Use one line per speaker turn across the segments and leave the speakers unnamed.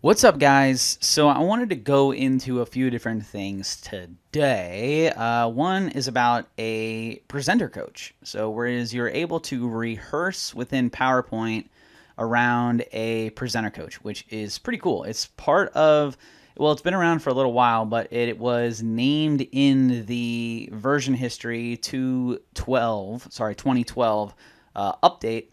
What's up, guys? So I wanted to go into a few different things today. One is about a presenter coach. So whereas you're able to rehearse within PowerPoint around a presenter coach, which is pretty cool. It's part of, well, it's been around for a little while, but it was named in the version history 2012 update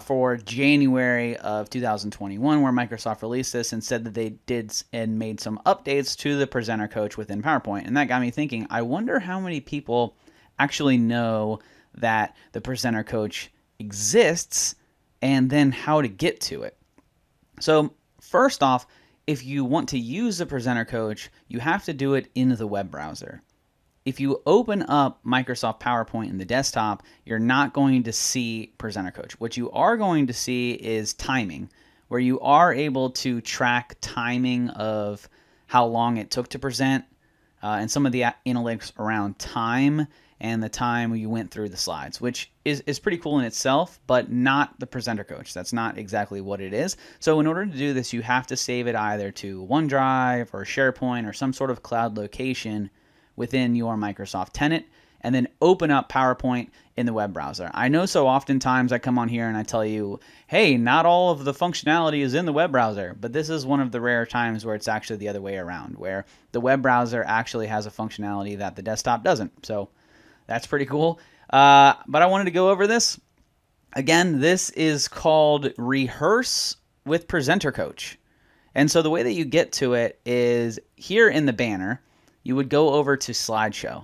for January of 2021, where Microsoft released this and said that they did and made some updates to the presenter coach within PowerPoint. And that got me thinking, I wonder how many people actually know that the presenter coach exists and then how to get to it. So first off, if you want to use the presenter coach, you have to do it in the web browser. If you open up Microsoft PowerPoint in the desktop, you're not going to see Presenter Coach. What you are going to see is timing, where you are able to track timing of how long it took to present and some of the analytics around time and the time you went through the slides, which is pretty cool in itself, but not the Presenter Coach. That's not exactly what it is. So in order to do this, you have to save it either to OneDrive or SharePoint or some sort of cloud location within your Microsoft tenant, and then open up PowerPoint in the web browser. I know so oftentimes I come on here and I tell you, hey, not all of the functionality is in the web browser, but this is one of the rare times where it's actually the other way around, where the web browser actually has a functionality that the desktop doesn't. So that's pretty cool. But I wanted to go over this. Again, this is called Rehearse with Presenter Coach. And so the way that you get to it is here in the banner, you would go over to Slideshow.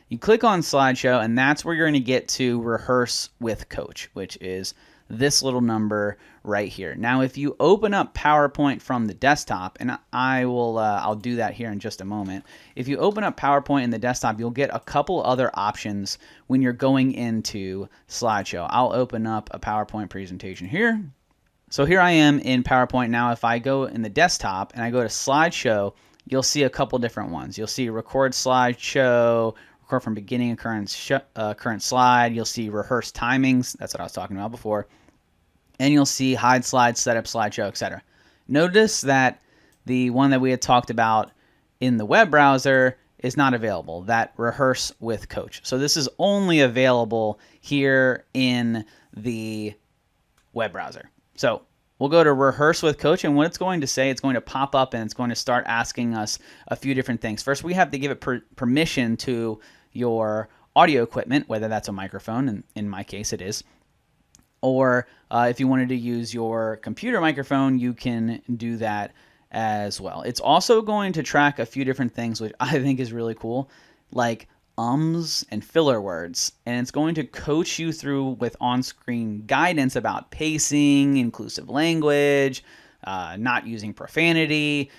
You click on Slideshow, and that's where you're going to get to Rehearse with Coach, which is this little number right here. Now, if you open up PowerPoint from the desktop, and I'll do that here in just a moment. If you open up PowerPoint in the desktop, you'll get a couple other options when you're going into Slideshow. I'll open up a PowerPoint presentation here. So here I am in PowerPoint now. If I go in the desktop and I go to Slideshow, you'll see a couple different ones. You'll see record slideshow, record from beginning of current slide. You'll see rehearse timings. That's what I was talking about before. And you'll see hide slide, setup slideshow, etc. Notice that the one that we had talked about in the web browser is not available, that rehearse with coach. So this is only available here in the web browser. So we'll go to Rehearse with Coach, and what it's going to say, it's going to pop up and it's going to start asking us a few different things. First, we have to give it permission to your audio equipment, whether that's a microphone, and in my case it is, or if you wanted to use your computer microphone, you can do that as well. It's also going to track a few different things, which I think is really cool, like ums and filler words, and it's going to coach you through with on-screen guidance about pacing, inclusive language, not using profanity.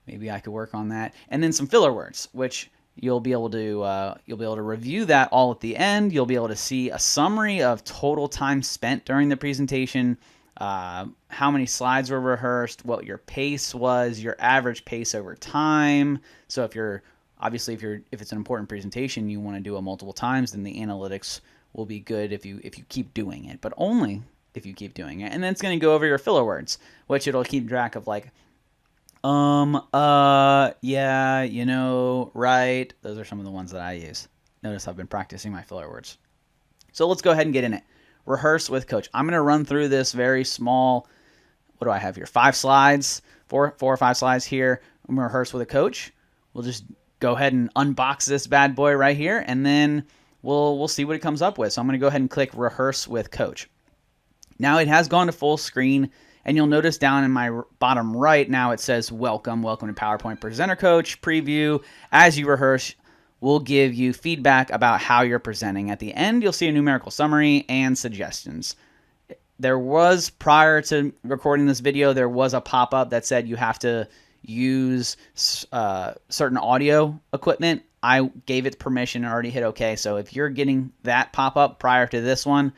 Maybe I could work on that, and then some filler words, which you'll be able to review that all at the end. You'll be able to see a summary of total time spent during the presentation, how many slides were rehearsed, what your pace was, your average pace over time. So if it's an important presentation, you want to do it multiple times, then the analytics will be good if you keep doing it, but only if you keep doing it. And then it's going to go over your filler words, which it'll keep track of, like, yeah, you know, right. Those are some of the ones that I use. Notice I've been practicing my filler words. So let's go ahead and get in it. Rehearse with Coach. I'm going to run through this very small, what do I have here? 5 slides, four or 5 slides here. I'm going to rehearse with a coach. We'll just go ahead and unbox this bad boy right here, and then we'll see what it comes up with. So I'm going to go ahead and click Rehearse with Coach. Now it has gone to full screen, and you'll notice down in my bottom right now it says welcome to PowerPoint Presenter Coach Preview. As you rehearse, we'll give you feedback about how you're presenting. At the end, you'll see a numerical summary and suggestions. There was, prior to recording this video, there was a pop-up that said you have to use certain audio equipment. I gave it permission and already hit OK. So if you're getting that pop up prior to this one,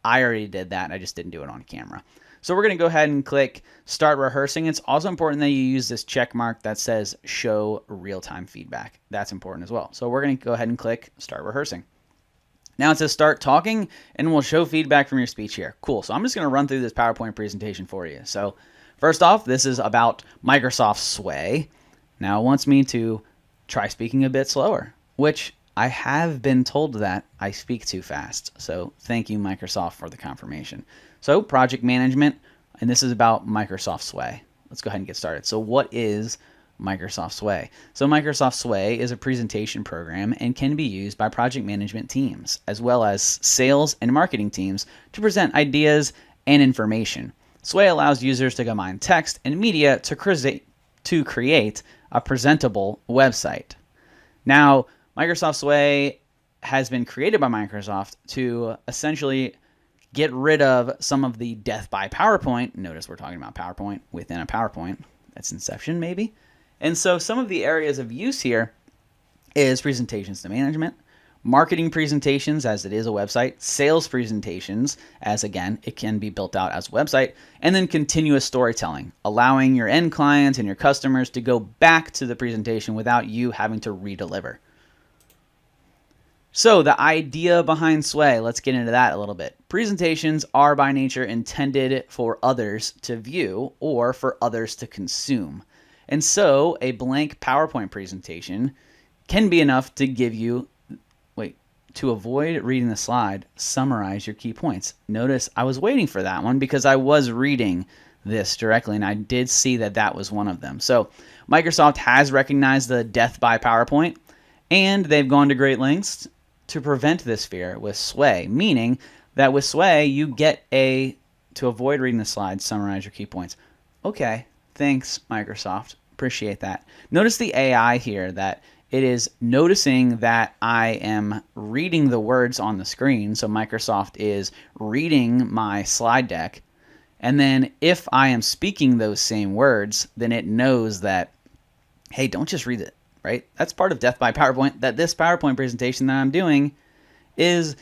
I already did that. I just didn't do it on camera. So we're going to go ahead and click Start Rehearsing. It's also important that you use this check mark that says Show Real-Time Feedback. That's important as well. So we're going to go ahead and click Start Rehearsing. Now it says Start Talking, and we'll show feedback from your speech here. Cool. So I'm just going to run through this PowerPoint presentation for you. So First off, this is about Microsoft Sway. Now it wants me to try speaking a bit slower, which I have been told that I speak too fast. So thank you, Microsoft, for the confirmation. So project management, and this is about Microsoft Sway. Let's go ahead and get started. So what is Microsoft Sway? So Microsoft Sway is a presentation program and can be used by project management teams, as well as sales and marketing teams, to present ideas and information. Sway allows users to combine text and media to create a presentable website. Now, Microsoft Sway has been created by Microsoft to essentially get rid of some of the death by PowerPoint. Notice we're talking about PowerPoint within a PowerPoint. That's Inception, maybe. And so some of the areas of use here is presentations to management, marketing presentations, as it is a website, sales presentations, as again, it can be built out as a website, and then continuous storytelling, allowing your end clients and your customers to go back to the presentation without you having to redeliver. So the idea behind Sway, let's get into that a little bit. Presentations are by nature intended for others to view or for others to consume. And so a blank PowerPoint presentation can be enough to give you, to avoid reading the slide, summarize your key points. Notice I was waiting for that one because I was reading this directly and I did see that that was one of them. So Microsoft has recognized the death by PowerPoint and they've gone to great lengths to prevent this fear with Sway, meaning that with Sway you get to avoid reading the slides, summarize your key points. Okay, thanks Microsoft, appreciate that. Notice the AI here, that it is noticing that I am reading the words on the screen. So Microsoft is reading my slide deck. And then if I am speaking those same words, then it knows that, hey, don't just read it, right? That's part of death by PowerPoint, that this PowerPoint presentation that I'm doing is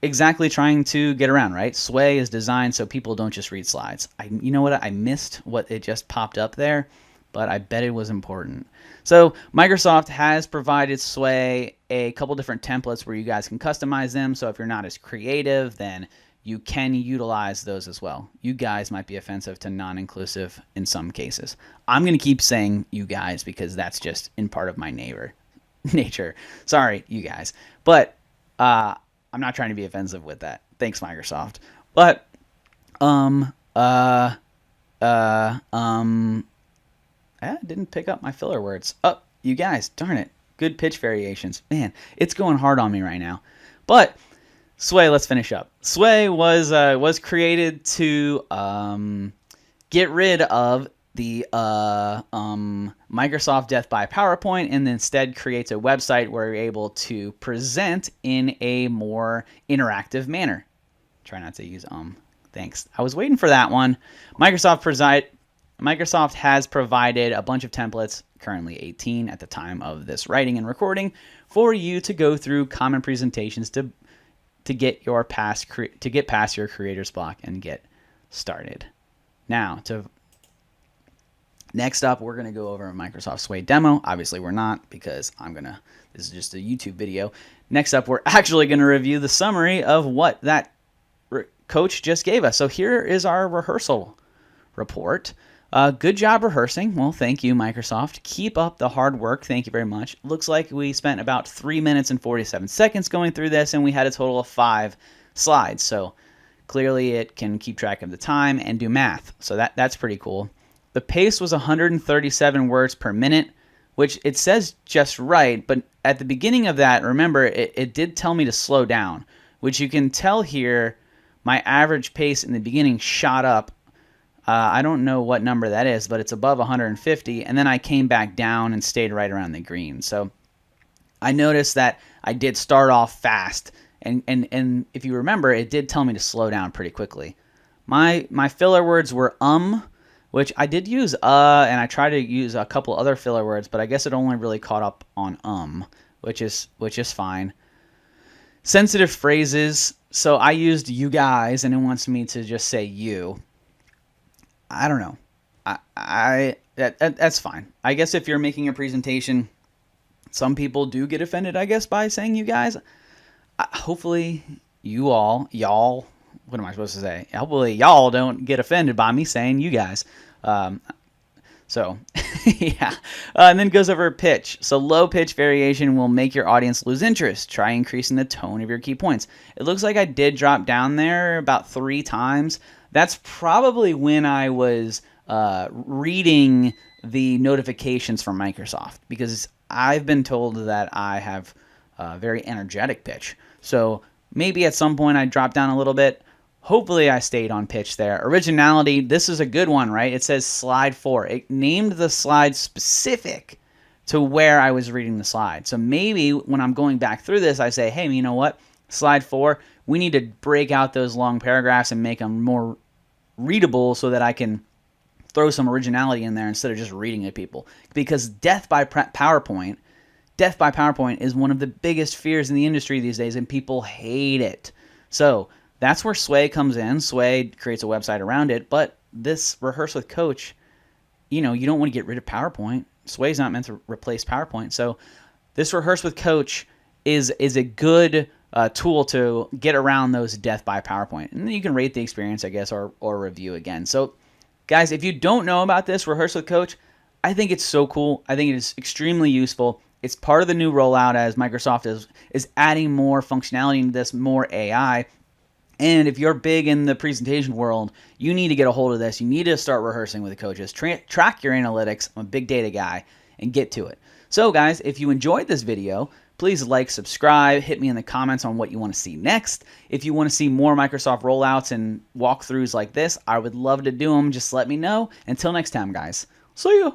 exactly trying to get around, right? Sway is designed so people don't just read slides. You know what? I missed what it just popped up there, but I bet it was important. So Microsoft has provided Sway a couple different templates where you guys can customize them. So if you're not as creative, then you can utilize those as well. You guys might be offensive to non-inclusive in some cases. I'm going to keep saying you guys because that's just in part of my nature. Sorry, you guys. But I'm not trying to be offensive with that. Thanks, Microsoft. But I didn't pick up my filler words. Oh, you guys, darn it. Good pitch variations. Man, it's going hard on me right now. But Sway, let's finish up. Sway was created to get rid of the Microsoft death by PowerPoint and instead creates a website where you're able to present in a more interactive manner. Try not to use Thanks. I was waiting for that one. Microsoft has provided a bunch of templates, currently 18 at the time of this writing and recording, for you to go through common presentations to get past your creator's block and get started. Now, next up, we're going to go over a Microsoft Sway demo. Obviously, we're not because this is just a YouTube video. Next up, we're actually going to review the summary of what that coach just gave us. So here is our rehearsal report. Good job rehearsing. Well, thank you, Microsoft. Keep up the hard work. Thank you very much. Looks like we spent about 3 minutes and 47 seconds going through this, and we had a total of 5 slides. So clearly it can keep track of the time and do math. So that's pretty cool. The pace was 137 words per minute, which it says just right, but at the beginning of that, remember, it did tell me to slow down, which you can tell here my average pace in the beginning shot up. I don't know what number that is, but it's above 150, and then I came back down and stayed right around the green. So I noticed that I did start off fast, and if you remember, it did tell me to slow down pretty quickly. My filler words were which I did use and I tried to use a couple other filler words, but I guess it only really caught up on which is fine. Sensitive phrases, so I used you guys, and it wants me to just say you. I don't know. That's fine. I guess if you're making a presentation, some people do get offended, I guess, by saying you guys. Hopefully y'all, what am I supposed to say? Hopefully y'all don't get offended by me saying you guys. So, yeah. And then goes over pitch. So low pitch variation will make your audience lose interest. Try increasing the tone of your key points. It looks like I did drop down there about 3 times. That's probably when I was reading the notifications from Microsoft, because I've been told that I have a very energetic pitch. So maybe at some point I dropped down a little bit. Hopefully I stayed on pitch there. Originality, this is a good one, right? It says slide 4. It named the slide specific to where I was reading the slide. So maybe when I'm going back through this, I say, hey, you know what? Slide 4, we need to break out those long paragraphs and make them more readable so that I can throw some originality in there instead of just reading at people. Because death by PowerPoint is one of the biggest fears in the industry these days, and people hate it. So that's where Sway comes in. Sway creates a website around it, but this Rehearse with Coach, you don't want to get rid of PowerPoint. Sway's not meant to replace PowerPoint. So this Rehearse with Coach is a good tool to get around those death by PowerPoint. And then you can rate the experience, I guess, or review again. So guys, if you don't know about this Rehearse with Coach, I think it's so cool. I think it is extremely useful. It's part of the new rollout as Microsoft is adding more functionality into this, more AI. And if you're big in the presentation world, you need to get a hold of this. You need to start rehearsing with the coaches. Track your analytics. I'm a big data guy, and get to it. So guys, if you enjoyed this video, please like, subscribe, hit me in the comments on what you want to see next. If you want to see more Microsoft rollouts and walkthroughs like this, I would love to do them. Just let me know. Until next time, guys. See ya.